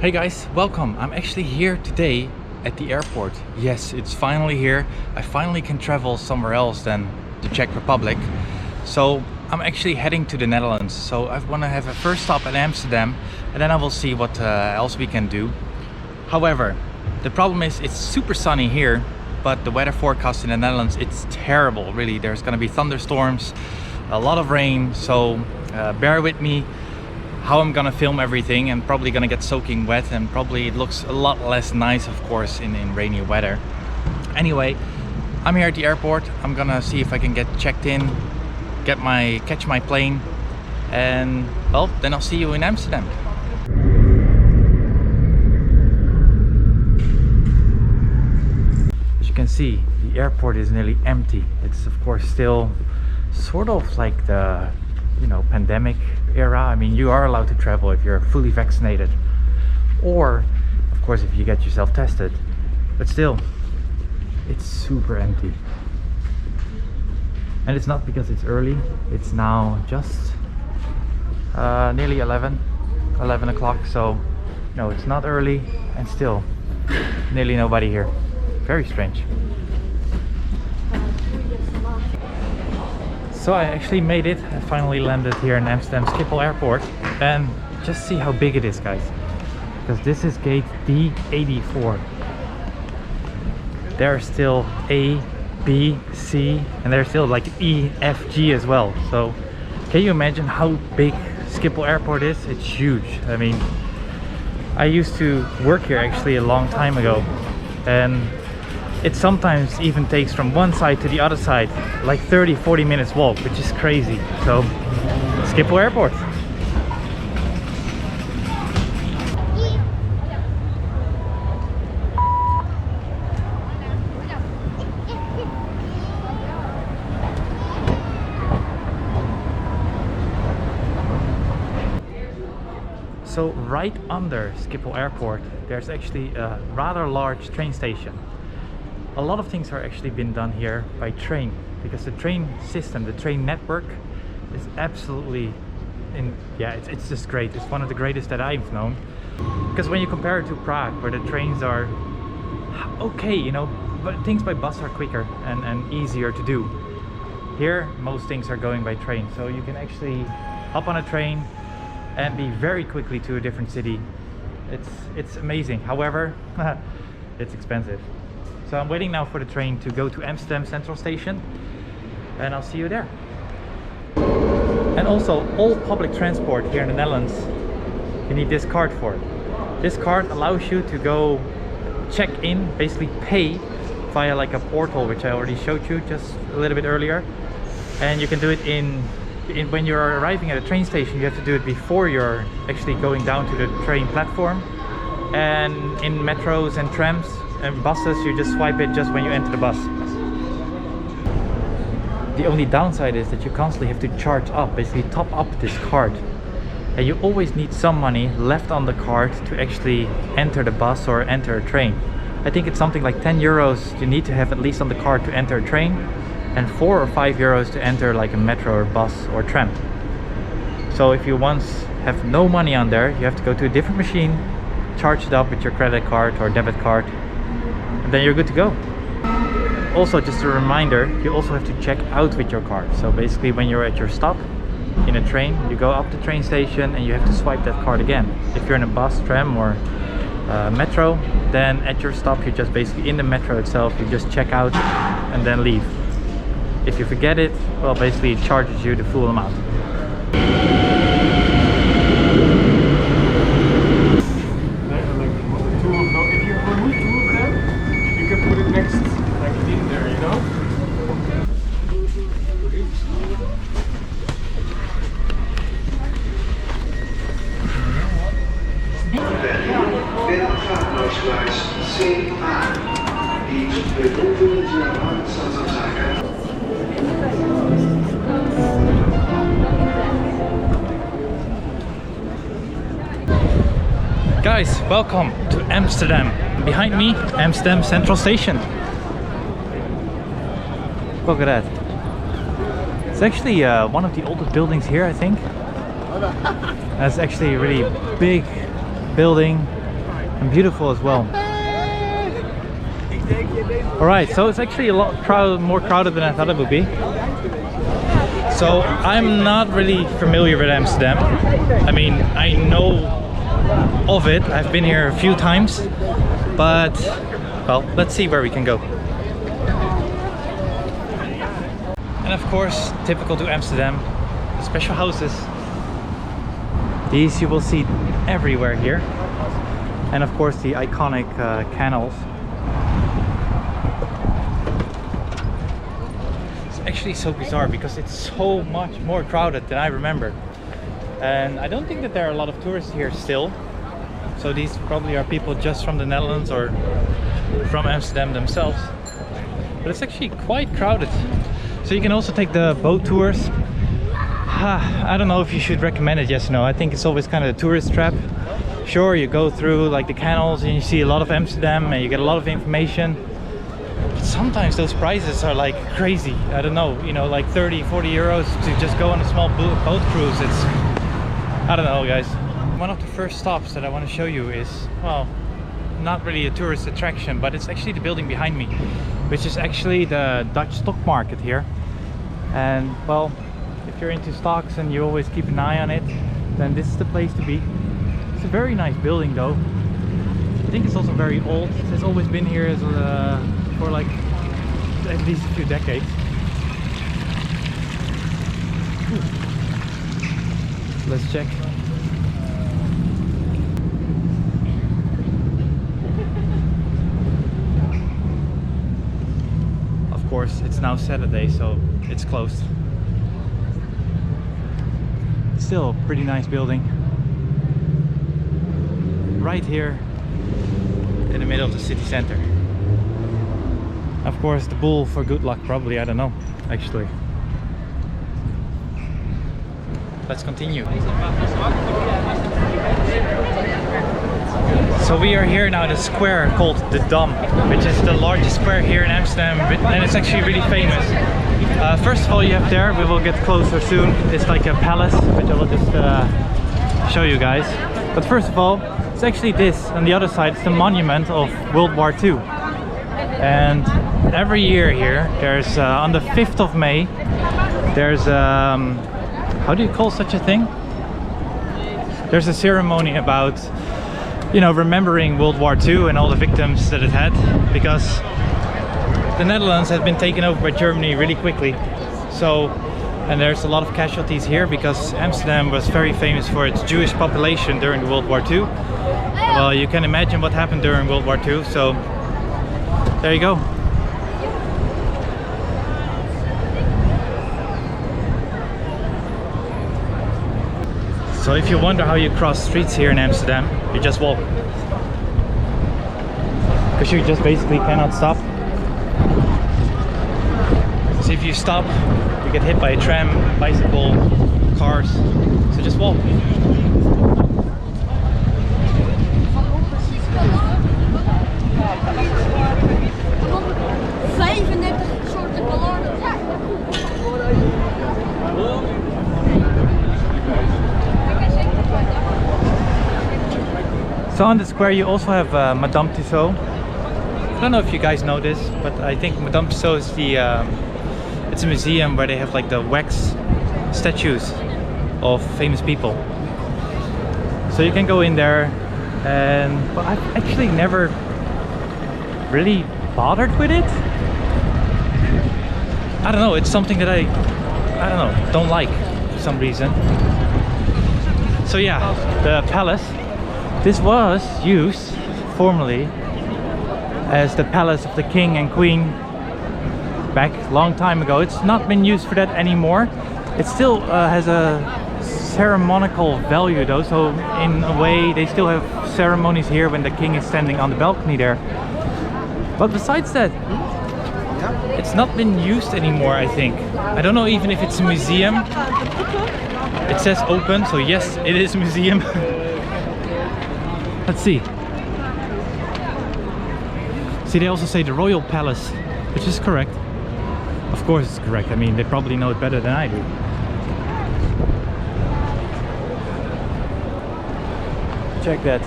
Hey guys, welcome. I'm actually here today at the airport. Yes, it's finally here. I finally can travel somewhere else than the Czech Republic. So I'm actually heading to the Netherlands. So I want to have a first stop at Amsterdam and then I will see what else we can do. However, the problem is it's super sunny here, but the weather forecast in the Netherlands, it's terrible, really. There's going to be thunderstorms, a lot of rain, so bear with me how I'm gonna film everything. and probably gonna get soaking wet, and probably it looks a lot less nice, of course, in rainy weather. Anyway, I'm here at the airport. I'm gonna see if I can get checked in, catch my plane, and well, then I'll see you in Amsterdam. As you can see, the airport is nearly empty. It's of course still sort of like the pandemic era. I mean, you are allowed to travel if you're fully vaccinated, or of course if you get yourself tested, but still it's super empty. And it's not because it's early. It's now just nearly 11 o'clock, so no, it's not early, and still nearly nobody here. Very strange. So I actually made it. I finally landed here in Amsterdam Schiphol Airport, and just see how big it is, guys, because this is gate D84. There are still A, B, C, and there's still like E, F, G as well. So can you imagine how big Schiphol Airport is? It's huge. I mean, I used to work here actually a long time ago, and it sometimes even takes from one side to the other side like 30-40 minutes walk, which is crazy. So Schiphol Airport. So right under Schiphol Airport there's actually a rather large train station. A lot of things are actually been done here by train, because the train system, the train network is absolutely it's just great. It's one of the greatest that I've known, because when you compare it to Prague, where the trains are okay, but things by bus are quicker and easier to do. Here most things are going by train, so you can actually hop on a train and be very quickly to a different city. It's amazing. However, it's expensive. So I'm waiting now for the train to go to Amsterdam Central Station, and I'll see you there. And also, all public transport here in the Netherlands, you need this card for. This card allows you to go check in, basically pay via like a portal, which I already showed you just a little bit earlier. And you can do it when you're arriving at a train station. You have to do it before you're actually going down to the train platform. And in metros and trams and buses, you just swipe it just when you enter the bus. The only downside is that you constantly have to charge up, basically top up this card, and you always need some money left on the card to actually enter the bus or enter a train. I think it's something like 10 euros you need to have at least on the card to enter a train, and 4 or 5 euros to enter like a metro or bus or tram. So if you once have no money on there, you have to go to a different machine, charge it up with your credit card or debit card, and then you're good to go. Also, just a reminder, you also have to check out with your card. So basically when you're at your stop in a train, you go up the train station and you have to swipe that card again. If you're in a bus, tram or metro, then at your stop, you're just basically in the metro itself, you just check out and then leave. If you forget it, well, basically it charges you the full amount. Guys, welcome to Amsterdam. Behind me, Amsterdam Central Station. Look at that. It's actually one of the oldest buildings here, I think. It's actually a really big building, and beautiful as well. Alright, so it's actually a lot more crowded than I thought it would be. So I'm not really familiar with Amsterdam. I mean, I know of it. I've been here a few times, but well, let's see where we can go. And of course, typical to Amsterdam, special houses. These you will see everywhere here. And of course the iconic canals. It's actually so bizarre because it's so much more crowded than I remember. And I don't think that there are a lot of tourists here still. So these probably are people just from the Netherlands or from Amsterdam themselves. But it's actually quite crowded. So you can also take the boat tours. I don't know if you should recommend it, yes or no. I think it's always kind of a tourist trap. Sure, you go through like the canals and you see a lot of Amsterdam and you get a lot of information. But sometimes those prices are like crazy. I don't know, you know, like 30, 40 euros to just go on a small boat cruise. It's, I don't know, guys. One of the first stops that I want to show you is, well, not really a tourist attraction, but it's actually the building behind me, which is actually the Dutch stock market here. And well, if you're into stocks and you always keep an eye on it, then this is the place to be. It's a very nice building though. I think it's also very old. It's always been here as for like at least a few decades. Let's check. Of course, it's now Saturday, so it's closed. Still a pretty nice building. Right here in the middle of the city center. Of course, the bull for good luck, probably, I don't know, actually. Let's continue. So we are here now at a square called the Dam, which is the largest square here in Amsterdam, and it's actually really famous. First of all, you have there, we will get closer soon, it's like a palace, which I will just show you guys. But first of all, it's actually this, on the other side, it's the monument of World War II. And every year here, there's on the 5th of May, there's, how do you call such a thing? There's a ceremony about, you know, remembering World War II and all the victims that it had, because the Netherlands had been taken over by Germany really quickly. So, and there's a lot of casualties here because Amsterdam was very famous for its Jewish population during World War II. Well, you can imagine what happened during World War II, so there you go. So if you wonder how you cross streets here in Amsterdam, you just walk. Because you just basically cannot stop. So if you stop, you get hit by a tram, bicycle, cars. So just walk. So on the square you also have Madame Tussauds. I don't know if you guys know this, but I think Madame Tussauds is the it's a museum where they have like the wax statues of famous people. So you can go in there, and well, I've actually never really bothered with it. I don't know, it's something that I don't know, don't like for some reason. So yeah, the palace. This was used formerly as the palace of the king and queen back a long time ago. It's not been used for that anymore. It still has a ceremonial value though, so in a way they still have ceremonies here when the king is standing on the balcony there. But besides that, it's not been used anymore, I think. I don't know even if it's a museum. It says open, so yes, it is a museum. Let's see. See, they also say the Royal Palace, which is correct. Of course it's correct. I mean, they probably know it better than I do. Check that.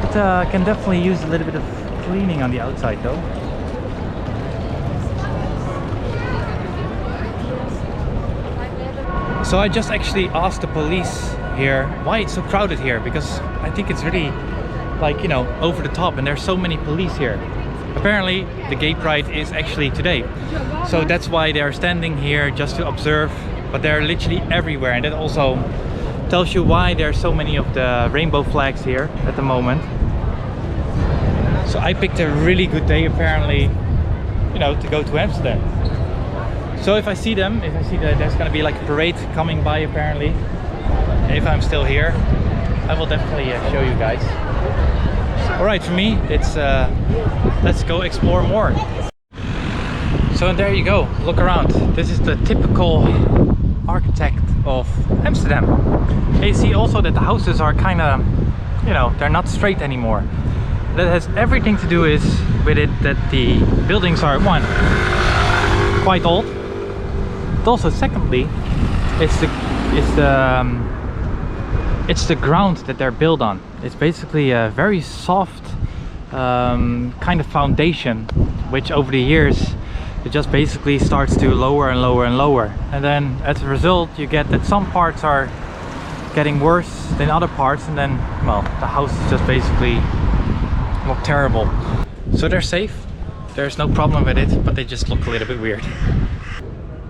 It can definitely use a little bit of cleaning on the outside though. So I just actually asked the police here why it's so crowded here, because I think it's really like, you know, over the top and there's so many police here. Apparently the gay pride is actually today, so that's why they're standing here just to observe, but they're literally everywhere, and that also tells you why there are so many of the rainbow flags here at the moment. So I picked a really good day apparently, you know, to go to Amsterdam. So if I see them, if I see that there's gonna be like a parade coming by apparently, if I'm still here, I will definitely show you guys. Alright, for me it's let's go explore more. So there you go, look around. This is the typical architect of Amsterdam. And you see also that the houses are kind of, you know, they're not straight anymore. That has everything to do with it that the buildings are, one, quite old, but also secondly, it's the ground that they're built on. It's basically a very soft kind of foundation, which over the years it just basically starts to lower and lower and lower, and then as a result you get that some parts are getting worse than other parts, and then, well, the houses just basically look terrible. So they're safe, there's no problem with it, but they just look a little bit weird.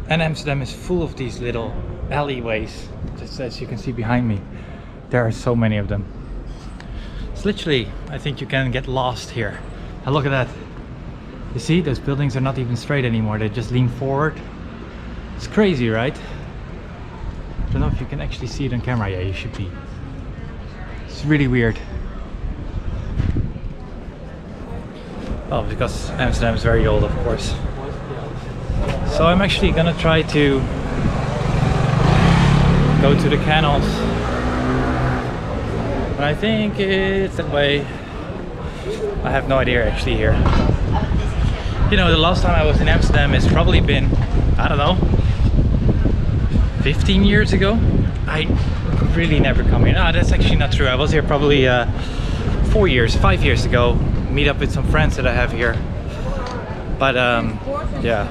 And Amsterdam is full of these little alleyways, just as you can see behind me. There are so many of them. It's literally, I think you can get lost here. And look at that. You see, those buildings are not even straight anymore, they just lean forward. It's crazy, right? I don't know if you can actually see it on camera. Yeah, you should be. It's really weird. Well, because Amsterdam is very old, of course. So I'm actually gonna try to go to the canals. But I think it's that way. I have no idea actually here. You know, the last time I was in Amsterdam has probably been, I don't know, 15 years ago. I really never come here. No, that's actually not true. I was here probably 5 years ago. Meet up with some friends that I have here. But yeah.